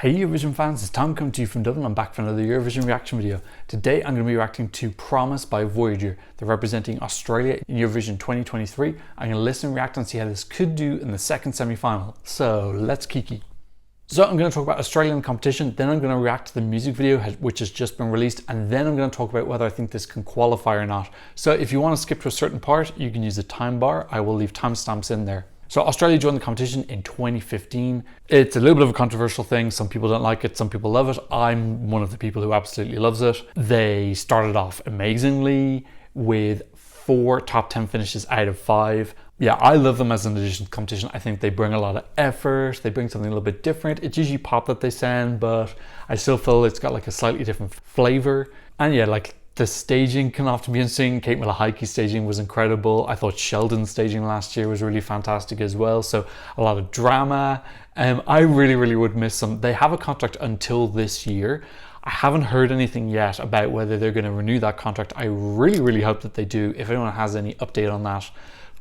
Hey Eurovision fans, it's Tom coming to you from Dublin. I'm back for another Eurovision reaction video. Today I'm going to be reacting to Promise by Voyager. They're representing Australia in Eurovision 2023. I'm going to listen, react and see how this could do in the second semi-final. So let's kiki. So I'm going to talk about Australian competition, then I'm going to react to the music video which has just been released, and then I'm going to talk about whether I think this can qualify or not. So if you want to skip to a certain part, you can use the time bar. I will leave timestamps in there. So Australia joined the competition in 2015. It's a little bit of a controversial thing. Some people don't like it, some people love it. I'm one of the people who absolutely loves it. They started off amazingly with 4 top 10 finishes out of 5. Yeah, I love them as an addition to the competition. I think they bring a lot of effort. They bring something a little bit different. It's usually pop that they send, but I still feel it's got like a slightly different flavor. And yeah, like the staging can often be interesting. Kate Malahike's staging was incredible. I thought Sheldon's staging last year was really fantastic as well. So a lot of drama. I really would miss them. They have a contract until this year. I haven't heard anything yet about whether they're going to renew that contract. I really hope that they do. If anyone has any update on that,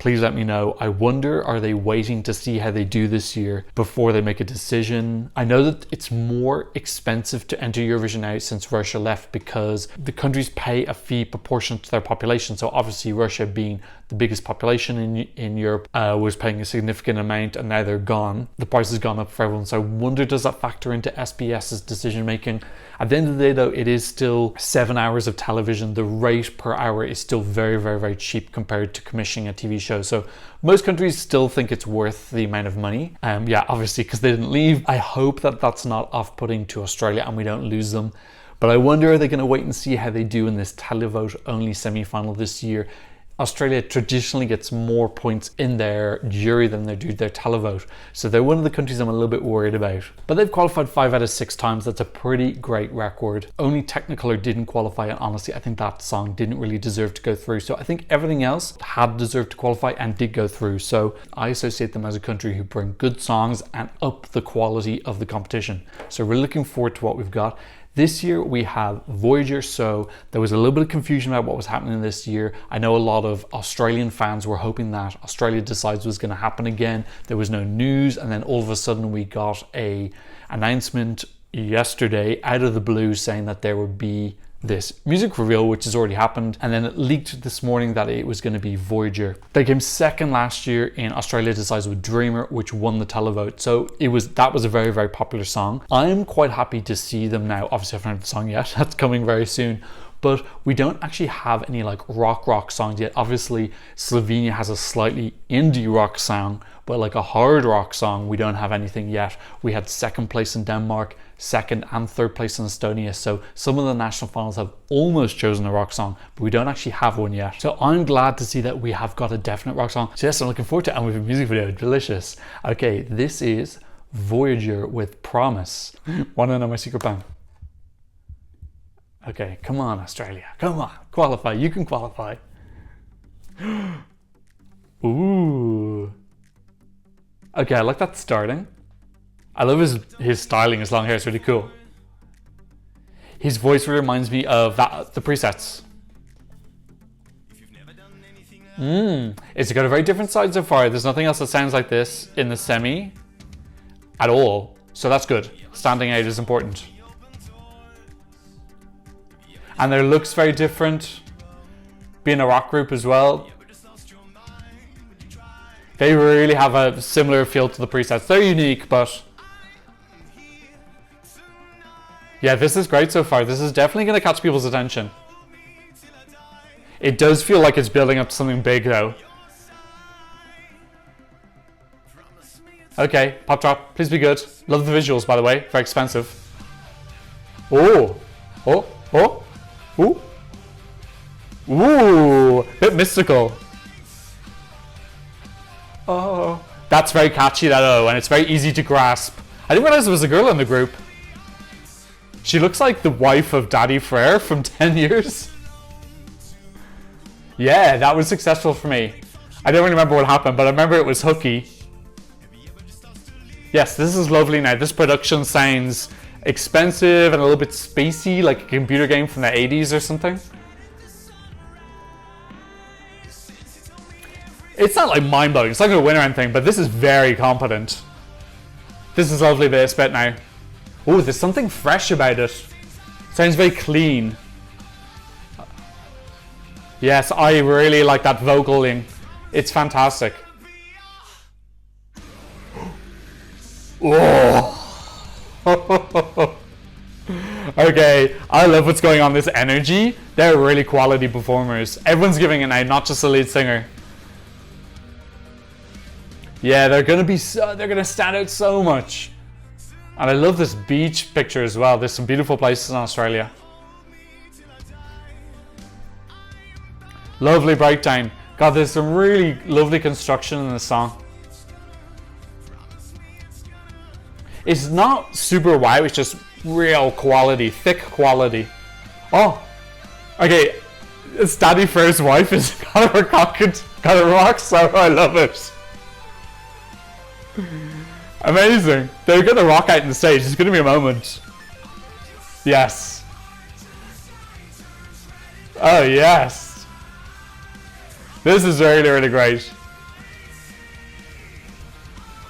please let me know. I wonder, are they waiting to see how they do this year before they make a decision? I know that it's more expensive to enter Eurovision now since Russia left because the countries pay a fee proportionate to their population. So obviously Russia, being the biggest population in Europe, was paying a significant amount, and now they're gone. The price has gone up for everyone. So I wonder, does that factor into SBS's decision making? At the end of the day though, it is still 7 hours of television. The rate per hour is still very cheap compared to commissioning a TV show. So most countries still think it's worth the amount of money. Yeah, obviously because they didn't leave. I hope that that's not off-putting to Australia and we don't lose them. But I wonder, are they going to wait and see how they do in this televote only semi-final this year? Australia traditionally gets more points in their jury than they do their televote. So they're one of the countries I'm a little bit worried about. But they've qualified 5 out of 6 times. That's a pretty great record. Only Technicolor didn't qualify, and honestly, I think that song didn't really deserve to go through. So I think everything else had deserved to qualify and did go through. So I associate them as a country who bring good songs and up the quality of the competition. So we're looking forward to what we've got. This year we have Voyager, so there was a little bit of confusion about what was happening this year. I know a lot of Australian fans were hoping that Australia Decides was going to happen again. There was no news, and then all of a sudden we got an announcement yesterday out of the blue saying that there would be this music reveal, which has already happened, and then it leaked this morning that it was going to be Voyager. They came second last year in Australia Decides with Dreamer, which won the televote. So that was a very popular song. I'm quite happy to see them now. Obviously I haven't heard the song yet, that's coming very soon, but we don't actually have any like rock songs yet. Obviously Slovenia has a slightly indie rock song, but like a hard rock song, we don't have anything yet. We had second place in Denmark, second and third place in Estonia. So some of the national finals have almost chosen a rock song, but we don't actually have one yet. So I'm glad to see that we have got a definite rock song. So yes, I'm looking forward to it, and with a music video, delicious. Okay, this is Voyager with Promise. Wanna know my secret band? Okay, come on Australia, come on, qualify, you can qualify. Ooh. Okay, I like that starting. I love his styling, his long hair, it's really cool. His voice really reminds me of the presets. It's got a very different side so far. There's nothing else that sounds like this in the semi at all. So that's good. Standing out is important. And their look's very different. Being a rock group as well. They really have a similar feel to the presets. They're unique, but yeah, this is great so far. This is definitely going to catch people's attention. It does feel like it's building up to something big though. Okay, pop drop, please be good. Love the visuals, by the way, very expensive. Oh, ooh, bit mystical. Oh, that's very catchy, that oh, and it's very easy to grasp. I didn't realize there was a girl in the group. She looks like the wife of Daddy Frere from 10 years. Yeah, that was successful for me. I don't really remember what happened, but I remember it was hooky. Yes, this is lovely now. This production sounds expensive and a little bit spacey, like a computer game from the 80s or something. It's not like mind-blowing, it's not going to win or anything, but this is very competent. This is lovely, this bit now. Oh, there's something fresh about it. Sounds very clean. Yes, I really like that vocaling. It's fantastic. Oh. Okay, I love what's going on. This energy. They're really quality performers. Everyone's giving it now, not just the lead singer. Yeah, they're gonna stand out so much. And I love this beach picture as well. There's some beautiful places in Australia. Lovely breakdown. God, there's some really lovely construction in this song. It's not super wow, it's just real quality, thick quality. Oh, okay. It's Daddy Fair's wife is got a rock star. I love it. Amazing. They're going to rock out on the stage. It's going to be a moment. Yes. Oh, yes. This is really, really great.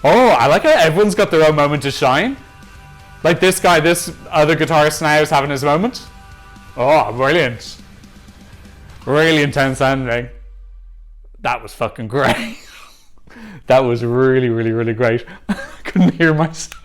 Oh, I like how everyone's got their own moment to shine. Like this guy, this other guitarist now is having his moment. Oh, brilliant. Really intense ending. That was fucking great. That was really, really, really great. I couldn't hear myself.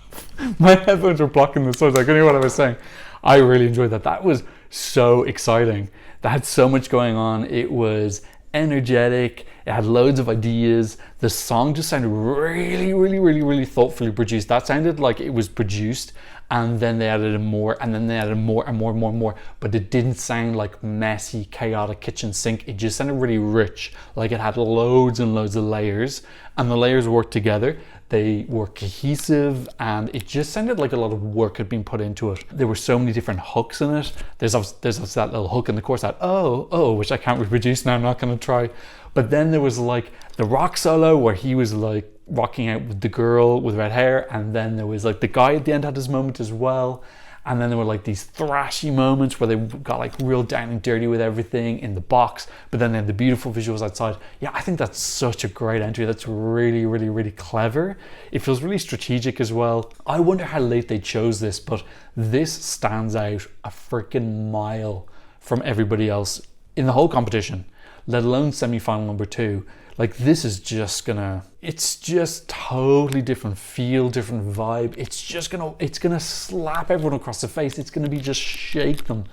My headphones were blocking the sound. I couldn't hear what I was saying. I really enjoyed that. That was so exciting. That had so much going on. It was energetic. It had loads of ideas. The song just sounded really, really, really, really thoughtfully produced. That sounded like it was produced and then they added more and then they added more and more and more and more. But it didn't sound like messy, chaotic kitchen sink. It just sounded really rich. Like it had loads and loads of layers and the layers worked together. They were cohesive and it just sounded like a lot of work had been put into it. There were so many different hooks in it. There's that little hook in the chorus, that oh, which I can't reproduce now, I'm not gonna try. But then there was like the rock solo where he was like rocking out with the girl with red hair, and then there was like the guy at the end had his moment as well. And then there were like these thrashy moments where they got like real down and dirty with everything in the box, but then they had the beautiful visuals outside. Yeah, I think that's such a great entry. That's really, really, really clever. It feels really strategic as well. I wonder how late they chose this, but this stands out a freaking mile from everybody else in the whole competition, let alone semi-final number 2. Like this is just gonna, it's just totally different feel, different vibe. It's gonna slap everyone across the face. It's gonna be just shake them.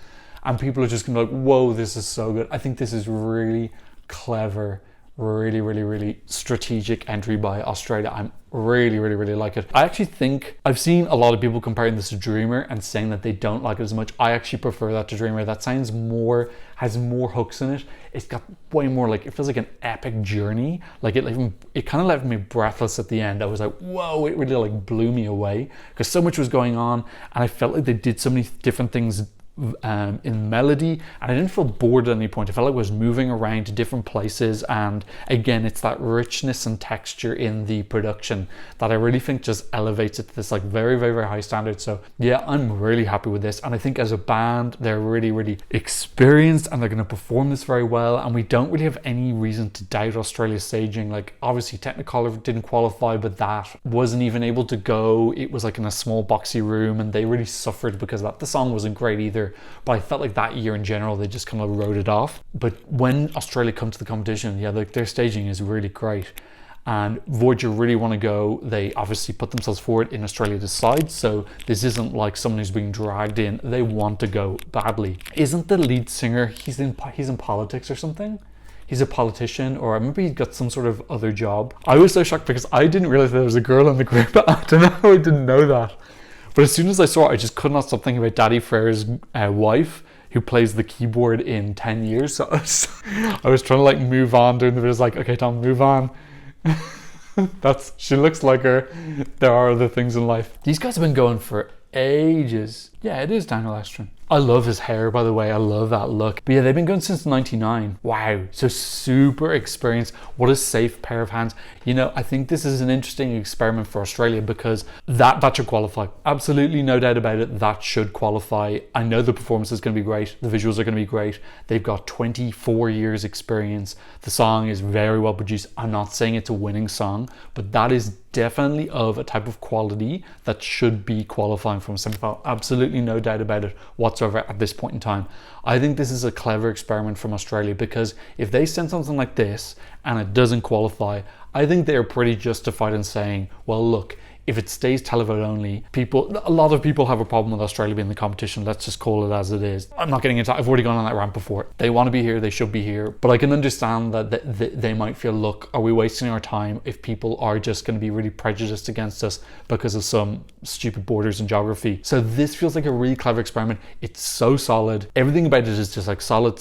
And people are just gonna be like, whoa, this is so good. I think this is really clever, really, really, really strategic entry by Australia. I'm really, really, really like it. I actually think I've seen a lot of people comparing this to Dreamer and saying that they don't like it as much. I actually prefer that to Dreamer. That sounds more, has more hooks in it. It's got way more like, it feels like an epic journey. Like it kind of left me breathless at the end. I was like, whoa, it really like blew me away because so much was going on and I felt like they did so many different things in melody, and I didn't feel bored at any point. I felt like I was moving around to different places, and again, it's that richness and texture in the production that I really think just elevates it to this like very, very, very high standard. So yeah, I'm really happy with this, and I think as a band they're really, really experienced and they're going to perform this very well, and we don't really have any reason to doubt Australia's staging. Like obviously Technicolor didn't qualify, but that wasn't even able to go. It was like in a small boxy room and they really suffered because of that. The song wasn't great either, but I felt like that year in general they just kind of wrote it off. But when Australia come to the competition, yeah, like their staging is really great, and Voyager really want to go. They obviously put themselves forward in Australia to decide, so this isn't like someone who's being dragged in. They want to go badly. Isn't the lead singer, he's in politics or something? He's a politician, or maybe he's got some sort of other job. I was so shocked because I didn't realize there was a girl in the group. I don't know how I didn't know that. But as soon as I saw it, I just could not stop thinking about Daddy Fair's wife, who plays the keyboard in 10 years. So I was trying to like move on during the video. I was like, okay, Tom, move on. She looks like her. There are other things in life. These guys have been going for ages. Yeah, it is Daniel Estrin. I love his hair, by the way. I love that look. But yeah, they've been going since 99. Wow. So super experienced. What a safe pair of hands. You know, I think this is an interesting experiment for Australia because that should qualify. Absolutely no doubt about it. That should qualify. I know the performance is going to be great. The visuals are going to be great. They've got 24 years experience. The song is very well produced. I'm not saying it's a winning song, but that is definitely of a type of quality that should be qualifying from a semi-final. Absolutely no doubt about it whatsoever at this point in time. I think this is a clever experiment from Australia because if they send something like this and it doesn't qualify, I think they're pretty justified in saying, well, look, if it stays televote only, a lot of people have a problem with Australia being in the competition. Let's just call it as it is. I'm not getting into I've already gone on that rant before. They want to be here, they should be here. But I can understand that they might feel, look, are we wasting our time if people are just going to be really prejudiced against us because of some stupid borders and geography? So this feels like a really clever experiment. It's so solid. Everything about it is just like solid.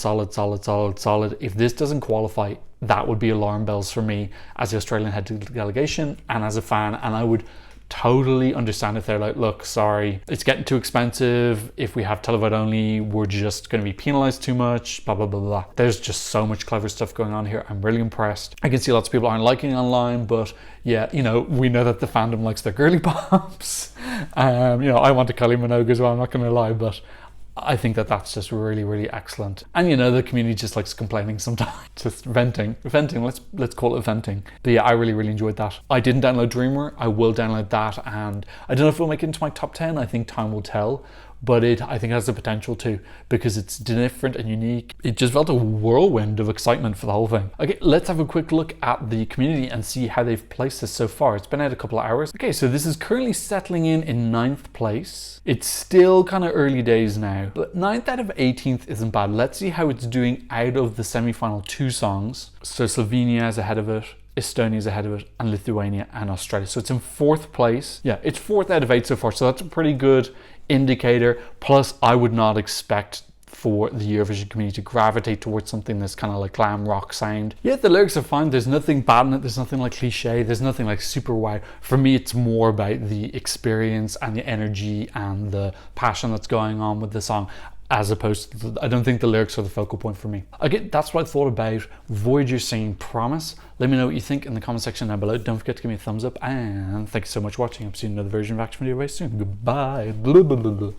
If this doesn't qualify, that would be alarm bells for me as the Australian head delegation and as a fan, and I would totally understand if they're like, look, sorry, it's getting too expensive. If we have televote only, we're just going to be penalized too much, blah, blah, blah, blah. There's just so much clever stuff going on here. I'm really impressed. I can see lots of people aren't liking it online, but yeah, you know, we know that the fandom likes their girly pops. You know, I want a Kylie Minogue as well, I'm not going to lie, but I think that's just really, really excellent. And you know, the community just likes complaining sometimes, just venting, let's call it venting. But yeah, I really, really enjoyed that. I didn't download Dreamer. I will download that, and I don't know if it'll make it into my top 10. I think time will tell, but I think it has the potential to, because it's different and unique. It just felt a whirlwind of excitement for the whole thing. Okay, let's have a quick look at the community and see how they've placed this so far. It's been out a couple of hours. Okay, so this is currently settling in 9th place. It's still kind of early days now, but 9th out of 18th isn't bad. Let's see how it's doing out of the semi-final 2 songs. So Slovenia is ahead of it, Estonia is ahead of it, and Lithuania and Australia. So it's in 4th place. Yeah, it's 4th out of 8 so far. So that's a pretty good indicator. Plus, I would not expect for the Eurovision community to gravitate towards something that's kind of like glam rock sound. Yeah, the lyrics are fine. There's nothing bad in it. There's nothing like cliche. There's nothing like super wow. For me, it's more about the experience and the energy and the passion that's going on with the song, as opposed to I don't think the lyrics are the focal point for me. Okay, that's what I thought about Voyager singing Promise. Let me know what you think in the comment section down below. Don't forget to give me a thumbs up, and thank you so much for watching. I'll see you in another version of Action video very soon. Goodbye. Blah, blah, blah, blah.